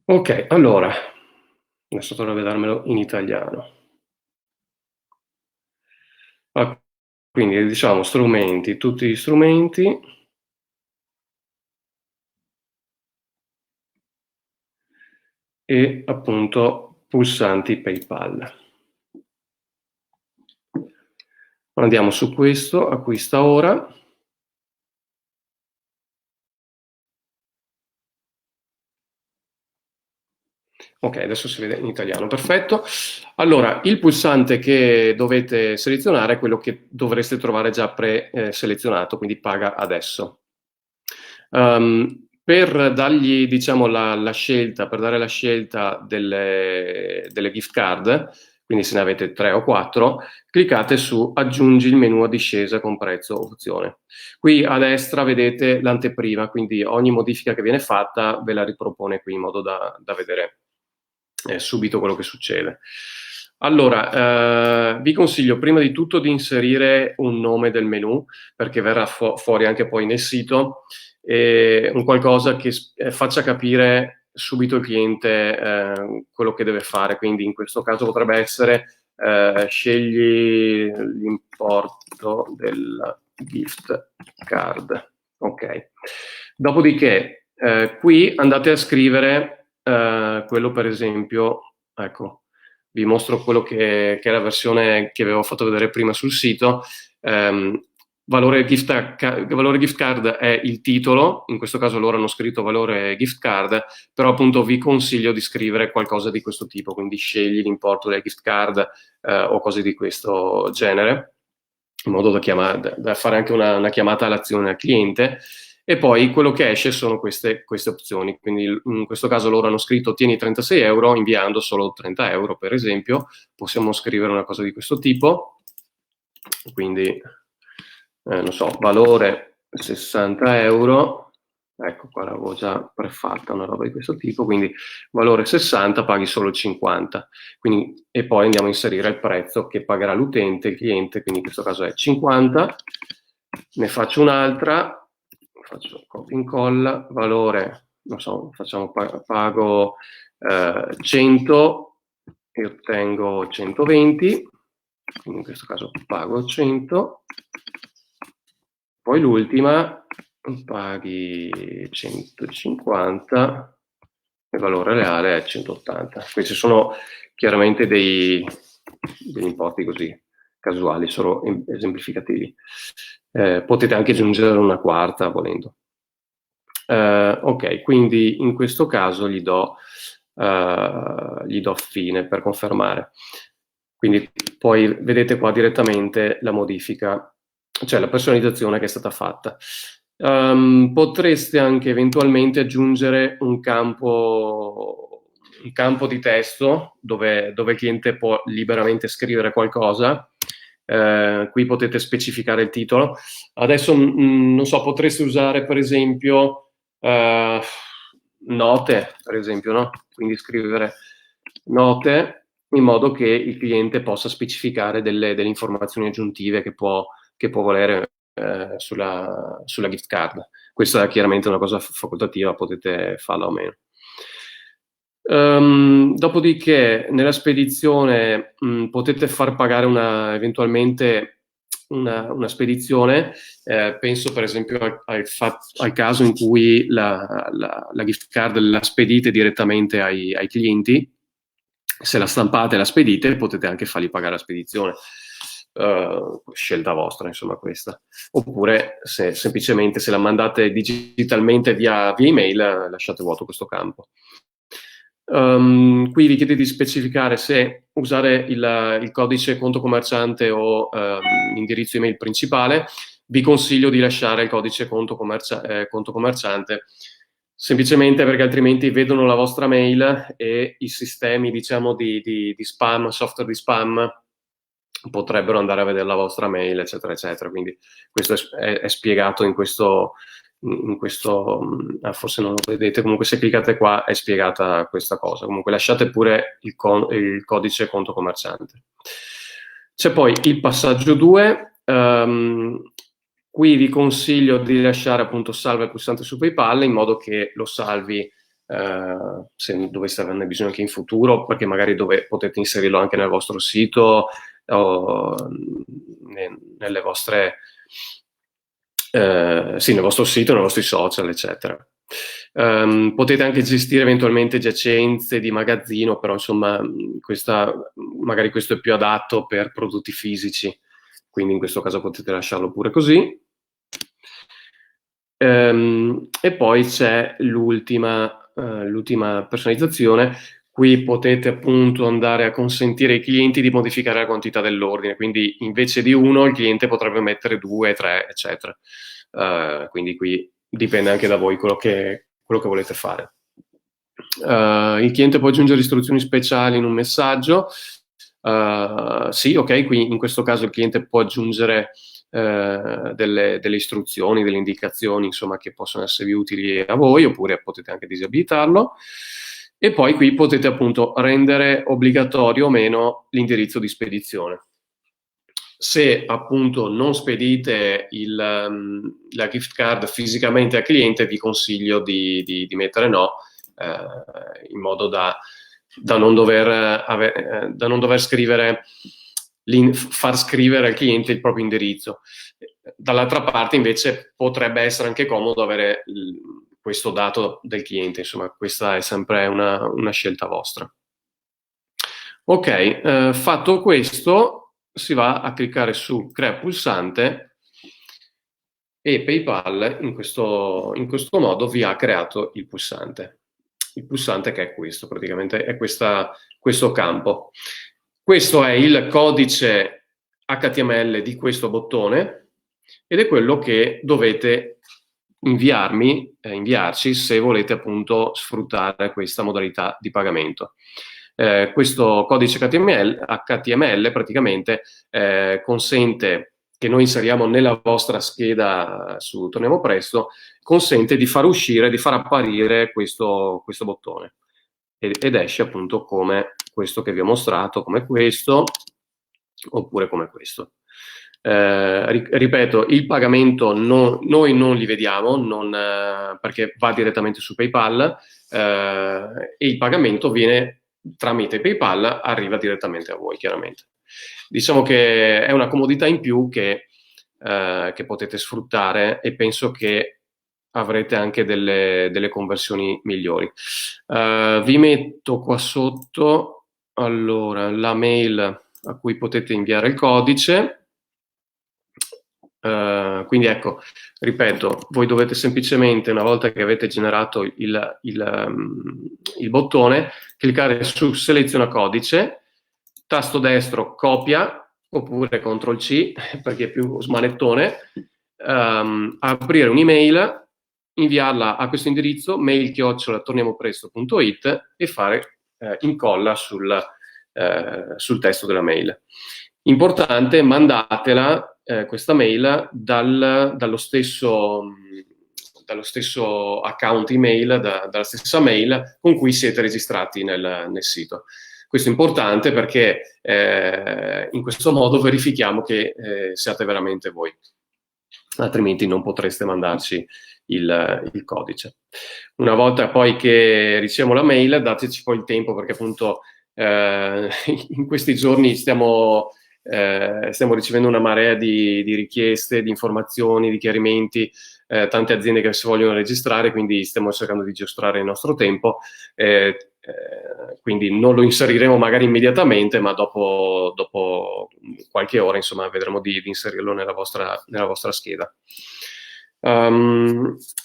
Ok, allora, adesso dovrei darmelo in italiano. Ah, quindi diciamo strumenti, tutti gli strumenti e appunto pulsanti PayPal. Andiamo su questo, acquista ora. Ok, adesso si vede in italiano, perfetto. Allora, il pulsante che dovete selezionare è quello che dovreste trovare già pre-selezionato, quindi paga adesso. Per dargli, diciamo, la scelta, per dare la scelta delle gift card, quindi se ne avete 3 o 4, cliccate su aggiungi il menu a discesa con prezzo opzione. Qui a destra vedete l'anteprima, quindi ogni modifica che viene fatta ve la ripropone qui in modo da vedere subito quello che succede. Allora, vi consiglio prima di tutto di inserire un nome del menu, perché verrà fuori anche poi nel sito, un qualcosa che faccia capire subito il cliente quello che deve fare. Quindi in questo caso potrebbe essere scegli l'importo della gift card. Ok. Dopodiché, qui andate a scrivere quello, per esempio, ecco, vi mostro quello che è la versione che avevo fatto vedere prima sul sito. Valore gift card è il titolo, in questo caso loro hanno scritto valore gift card, però appunto vi consiglio di scrivere qualcosa di questo tipo, quindi scegli l'importo della gift card o cose di questo genere, in modo da fare anche una chiamata all'azione al cliente. E poi quello che esce sono queste opzioni. Quindi in questo caso loro hanno scritto tieni 36 euro inviando solo 30 euro, per esempio. Possiamo scrivere una cosa di questo tipo. Quindi, non so, valore 60 euro. Ecco, qua l'avevo già prefatta una roba di questo tipo. Quindi valore 60, paghi solo 50. Quindi, e poi andiamo a inserire il prezzo che pagherà l'utente, il cliente, quindi in questo caso è 50. Ne faccio un'altra, faccio copia e incolla, valore, non so, facciamo pago 100 e ottengo 120, quindi in questo caso pago 100, poi l'ultima paghi 150 e il valore reale è 180. Questi sono chiaramente degli importi così casuali, solo esemplificativi. Potete anche aggiungere una quarta volendo. Ok, quindi in questo caso gli do fine per confermare. Quindi poi vedete qua direttamente la modifica, cioè la personalizzazione che è stata fatta. Potreste anche eventualmente aggiungere un campo di testo dove il cliente può liberamente scrivere qualcosa. Qui potete specificare il titolo. Adesso non so, potreste usare per esempio note, per esempio, no? Quindi scrivere note in modo che il cliente possa specificare delle informazioni aggiuntive che può volere sulla gift card. Questa è chiaramente una cosa facoltativa, potete farla o meno. Dopodiché nella spedizione potete far pagare eventualmente una spedizione. Penso per esempio al caso in cui la gift card la spedite direttamente ai clienti. Se la stampate e la spedite, potete anche fargli pagare la spedizione. Scelta vostra, insomma, questa. Oppure semplicemente se la mandate digitalmente via email, lasciate vuoto questo campo. Qui vi chiede di specificare se usare il codice conto commerciante o indirizzo email principale. Vi consiglio di lasciare il codice conto commerciante, semplicemente perché altrimenti vedono la vostra mail e i sistemi, diciamo, di spam, software di spam, potrebbero andare a vedere la vostra mail, eccetera, eccetera. Quindi questo è spiegato in questo, forse non lo vedete, comunque se cliccate qua è spiegata questa cosa. Comunque lasciate pure il codice conto commerciante. C'è poi il passaggio 2. Qui vi consiglio di lasciare appunto salva il pulsante su PayPal in modo che lo salvi se doveste averne bisogno anche in futuro, perché magari potete inserirlo anche nel vostro sito o nelle vostre sì, nel vostro sito, nei vostri social, eccetera. Potete anche gestire eventualmente giacenze di magazzino, però insomma magari questo è più adatto per prodotti fisici, quindi in questo caso potete lasciarlo pure così. E poi c'è l'ultima personalizzazione. Qui potete appunto andare a consentire ai clienti di modificare la quantità dell'ordine, quindi invece di 1 il cliente potrebbe mettere 2, 3, eccetera. Quindi qui dipende anche da voi quello che volete fare. Il cliente può aggiungere istruzioni speciali in un messaggio. Sì, ok, qui in questo caso il cliente può aggiungere delle istruzioni, delle indicazioni, insomma, che possono esservi utili a voi, oppure potete anche disabilitarlo. E poi qui potete appunto rendere obbligatorio o meno l'indirizzo di spedizione. Se appunto non spedite la gift card fisicamente al cliente, vi consiglio di mettere no, in modo da non dover scrivere, far scrivere al cliente il proprio indirizzo. Dall'altra parte invece potrebbe essere anche comodo avere questo dato del cliente, insomma questa è sempre una scelta vostra. Ok, fatto questo si va a cliccare su crea pulsante e PayPal in questo modo vi ha creato il pulsante. Il pulsante che è questo, praticamente è questo campo. Questo è il codice HTML di questo bottone ed è quello che dovete inviarci se volete appunto sfruttare questa modalità di pagamento. Questo codice HTML praticamente consente che noi inseriamo nella vostra scheda su Torniamo Presto, consente di far uscire, di far apparire questo bottone ed esce appunto come questo che vi ho mostrato, come questo oppure come questo. Ripeto, il pagamento noi non li vediamo perché va direttamente su PayPal e il pagamento viene tramite PayPal, arriva direttamente a voi, chiaramente. Diciamo che è una comodità in più che potete sfruttare e penso che avrete anche delle conversioni migliori. Vi metto qua sotto allora la mail a cui potete inviare il codice. Quindi ecco, ripeto, voi dovete semplicemente, una volta che avete generato il bottone, cliccare su seleziona codice, tasto destro copia, oppure CTRL-C, perché è più smanettone, aprire un'email, inviarla a questo indirizzo, mail@torniamopresto.it e fare incolla sul testo della mail. Importante, mandatela questa mail dallo stesso account email, dalla stessa mail con cui siete registrati nel sito. Questo è importante perché in questo modo verifichiamo che siate veramente voi, altrimenti non potreste mandarci il codice. Una volta poi che riceviamo la mail, dateci poi il tempo, perché appunto in questi giorni stiamo ricevendo una marea di richieste, di informazioni, di chiarimenti, tante aziende che si vogliono registrare, quindi stiamo cercando di giostrare il nostro tempo, quindi non lo inseriremo magari immediatamente, ma dopo qualche ora, insomma, vedremo di inserirlo nella vostra scheda.